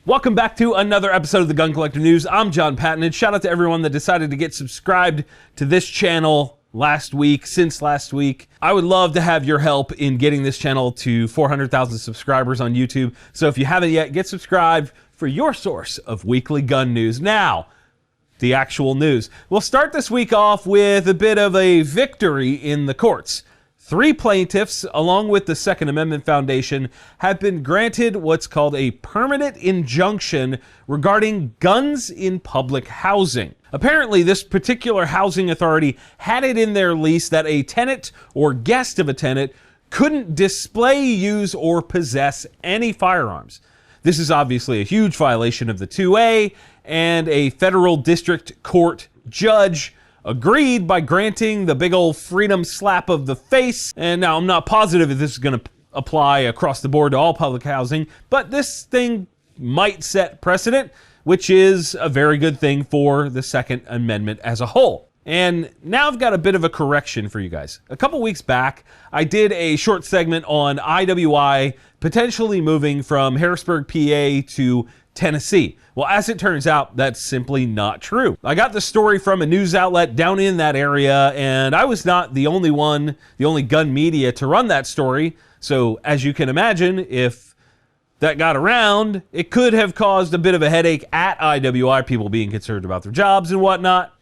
Welcome back to another episode of the Gun Collector News. I'm John Patton, and shout out to everyone that decided to get subscribed to this channel since last week. I would love to have your help in getting this channel to 400,000 subscribers on YouTube. So if you haven't yet, get subscribed for your source of weekly gun news. Now, the actual news. We'll start this week off with a bit of a victory in the courts. 3 plaintiffs, along with the Second Amendment Foundation, have been granted what's called a permanent injunction regarding guns in public housing. Apparently, this particular housing authority had it in their lease that a tenant or guest of a tenant couldn't display, use, or possess any firearms. This is obviously a huge violation of the 2A, and a federal district court judge agreed by granting the big old freedom slap of the face. And now I'm not positive if this is going to apply across the board to all public housing, but this thing might set precedent, which is a very good thing for the Second Amendment as a whole. And now I've got a bit of a correction for you guys. A couple weeks back, I did a short segment on IWI potentially moving from Harrisburg, PA to Tennessee. Well, as it turns out, that's simply not true. I got the story from a news outlet down in that area, and I was not the only gun media to run that story. So as you can imagine, if that got around, it could have caused a bit of a headache at IWI, people being concerned about their jobs and whatnot.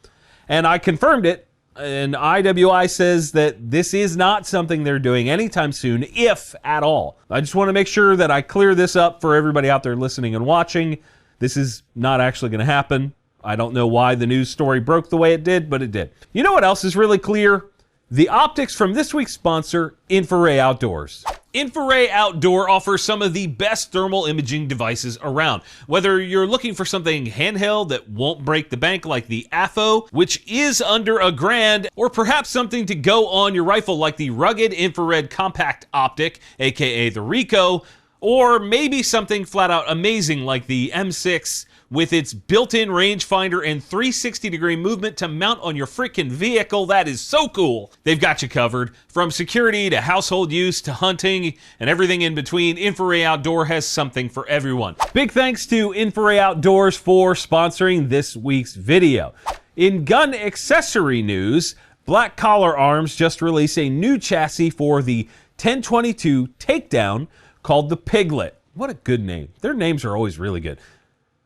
And I confirmed it, and IWI says that this is not something they're doing anytime soon, if at all. I just want to make sure that I clear this up for everybody out there listening and watching. This is not actually going to happen. I don't know why the news story broke the way it did, but it did. You know what else is really clear? The optics from this week's sponsor, InfoRay Outdoors. InfoRay Outdoor offers some of the best thermal imaging devices around. Whether you're looking for something handheld that won't break the bank like the AFO, which is under $1,000, or perhaps something to go on your rifle like the rugged infrared compact optic, aka the Rico, or maybe something flat out amazing like the M6 with its built-in rangefinder and 360-degree movement to mount on your freaking vehicle. That is so cool. They've got you covered. From security to household use to hunting and everything in between, InfoRay Outdoor has something for everyone. Big thanks to InfoRay Outdoors for sponsoring this week's video. In gun accessory news, Black Collar Arms just released a new chassis for the 1022 Takedown called the Piglet. What a good name. Their names are always really good.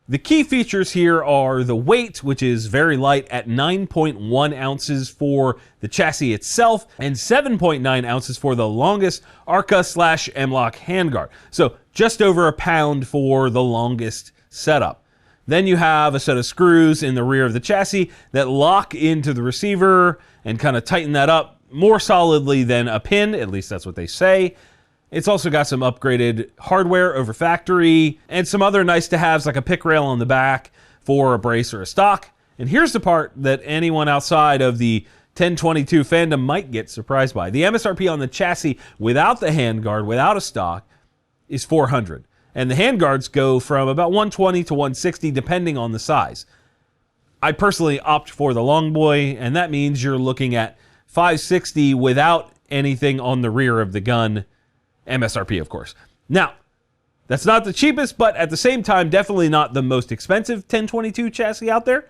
The key features here are the weight, which is very light at 9.1 ounces for the chassis itself and 7.9 ounces for the longest ARCA/M-LOK handguard. So just over a pound for the longest setup. Then you have a set of screws in the rear of the chassis that lock into the receiver and kind of tighten that up more solidly than a pin, at least that's what they say. It's also got some upgraded hardware over factory and some other nice to haves like a pick rail on the back for a brace or a stock. And here's the part that anyone outside of the 1022 fandom might get surprised by. The MSRP on the chassis without the handguard, without a stock, is $400. And the handguards go from about $120 to $160 depending on the size. I personally opt for the long boy, and that means you're looking at $560 without anything on the rear of the gun. MSRP, of course. Now, that's not the cheapest, but at the same time, definitely not the most expensive 1022 chassis out there.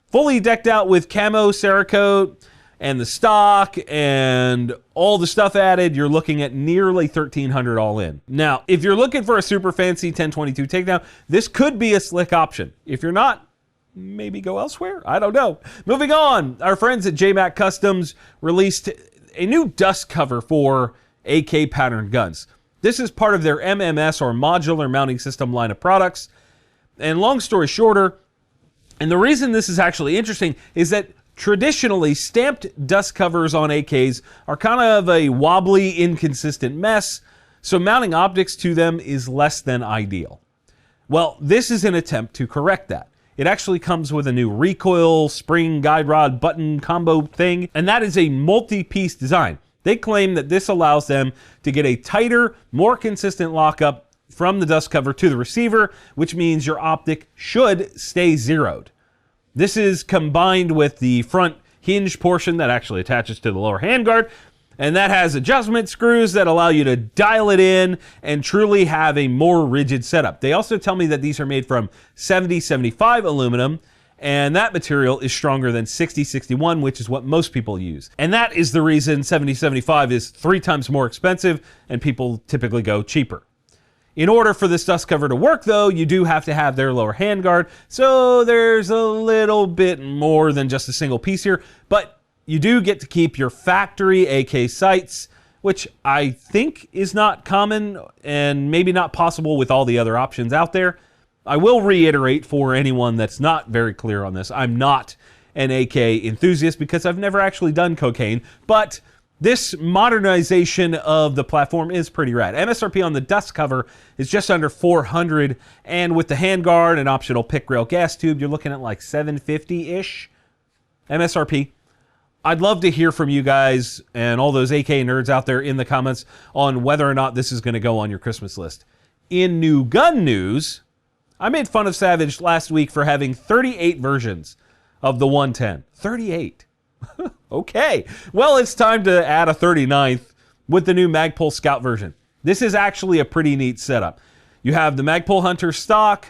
Fully decked out with camo, Cerakote, and the stock, and all the stuff added, you're looking at nearly $1,300 all in. Now, if you're looking for a super fancy 1022 takedown, this could be a slick option. If you're not, maybe go elsewhere? I don't know. Moving on, our friends at JMAT Customs released a new dust cover for AK pattern guns. This is part of their MMS or modular mounting system line of products. And long story shorter, and the reason this is actually interesting is that traditionally stamped dust covers on AKs are kind of a wobbly, inconsistent mess, so mounting optics to them is less than ideal. Well, this is an attempt to correct that. It actually comes with a new recoil, spring, guide rod, button combo thing, and that is a multi-piece design. They claim that this allows them to get a tighter, more consistent lockup from the dust cover to the receiver, which means your optic should stay zeroed. This is combined with the front hinge portion that actually attaches to the lower handguard And that has adjustment screws that allow you to dial it in and truly have a more rigid setup. They also tell me that these are made from 70-75 aluminum, and that material is stronger than 60-61, which is what most people use. And that is the reason 70-75 is 3 times more expensive, and people typically go cheaper. In order for this dust cover to work, though, you do have to have their lower handguard, so there's a little bit more than just a single piece here, but you do get to keep your factory AK sights, which I think is not common and maybe not possible with all the other options out there. I will reiterate for anyone that's not very clear on this, I'm not an AK enthusiast because I've never actually done cocaine, but this modernization of the platform is pretty rad. MSRP on the dust cover is just under $400, and with the handguard and optional pick rail gas tube, you're looking at like $750-ish MSRP. I'd love to hear from you guys and all those AK nerds out there in the comments on whether or not this is going to go on your Christmas list. In new gun news, I made fun of Savage last week for having 38 versions of the 110. 38. Okay. Well, it's time to add a 39th with the new Magpul Scout version. This is actually a pretty neat setup. You have the Magpul Hunter stock,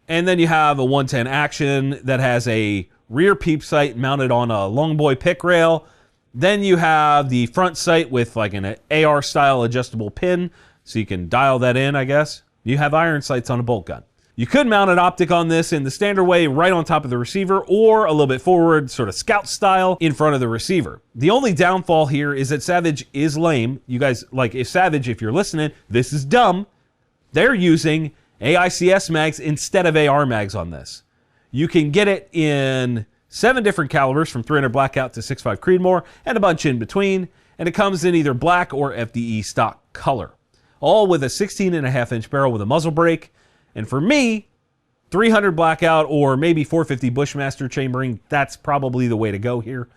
and then you have a 110 Action that has a rear peep sight mounted on a Longboy pick rail. Then you have the front sight with like an AR style adjustable pin, so you can dial that in, I guess. You have iron sights on a bolt gun. You could mount an optic on this in the standard way right on top of the receiver, or a little bit forward, sort of scout style, in front of the receiver. The only downfall here is that Savage is lame. You guys, like, if Savage, if you're listening, this is dumb. They're using AICS mags instead of AR mags on this. You can get it in 7 different calibers from 300 Blackout to 6.5 Creedmoor and a bunch in between, and it comes in either black or FDE stock color. All with a 16.5-inch barrel with a muzzle brake. And for me, 300 Blackout or maybe 450 Bushmaster chambering, that's probably the way to go here.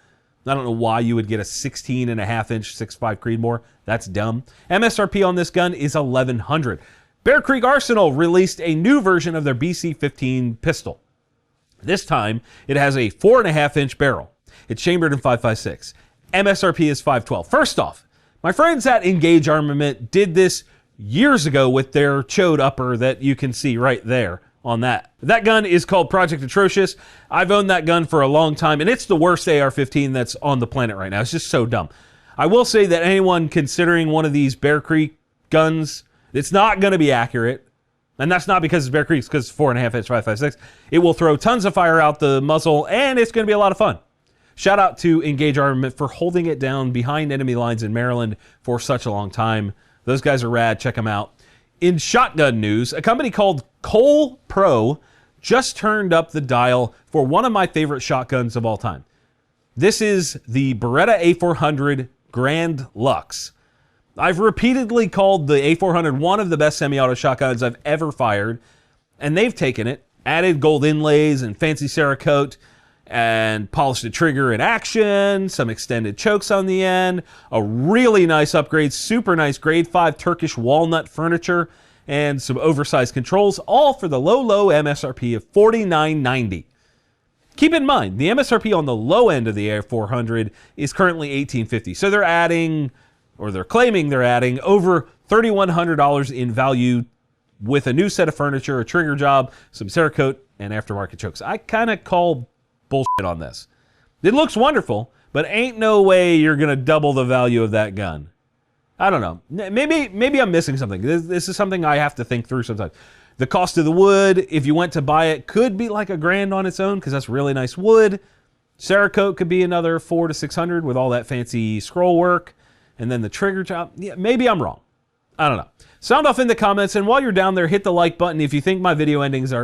I don't know why you would get a 16.5-inch 6.5 Creedmoor. That's dumb. MSRP on this gun is $1,100. Bear Creek Arsenal released a new version of their BC-15 pistol. This time, it has a 4.5-inch barrel. It's chambered in 5.56. MSRP is $512. First off, my friends at Engage Armament did this years ago with their chode upper that you can see right there on that. That gun is called Project Atrocious. I've owned that gun for a long time, and it's the worst AR-15 that's on the planet right now. It's just so dumb. I will say that anyone considering one of these Bear Creek guns, it's not going to be accurate. And that's not because it's Bear Creek, it's because it's 4.5-inch 5.56. It will throw tons of fire out the muzzle, and it's going to be a lot of fun. Shout out to Engage Armament for holding it down behind enemy lines in Maryland for such a long time. Those guys are rad. Check them out. In shotgun news, a company called Cole Pro just turned up the dial for one of my favorite shotguns of all time. This is the Beretta A400 Grand Lux. I've repeatedly called the A400 one of the best semi-auto shotguns I've ever fired, and they've taken it, added gold inlays and fancy Cerakote, and polished the trigger in action, some extended chokes on the end, a really nice upgrade, super nice grade 5 Turkish walnut furniture, and some oversized controls, all for the low MSRP of $49.90. Keep in mind, the MSRP on the low end of the A400 is currently $1,850, so they're adding, or they're claiming they're adding, over $3,100 in value with a new set of furniture, a trigger job, some Cerakote, and aftermarket chokes. I kind of call bullshit on this. It looks wonderful, but ain't no way you're going to double the value of that gun. I don't know. Maybe I'm missing something. This is something I have to think through sometimes. The cost of the wood, if you went to buy it, could be like $1,000 on its own because that's really nice wood. Cerakote could be another $400 to $600 with all that fancy scroll work. And then the trigger job, yeah, maybe I'm wrong. I don't know. Sound off in the comments, and while you're down there, hit the like button if you think my video endings are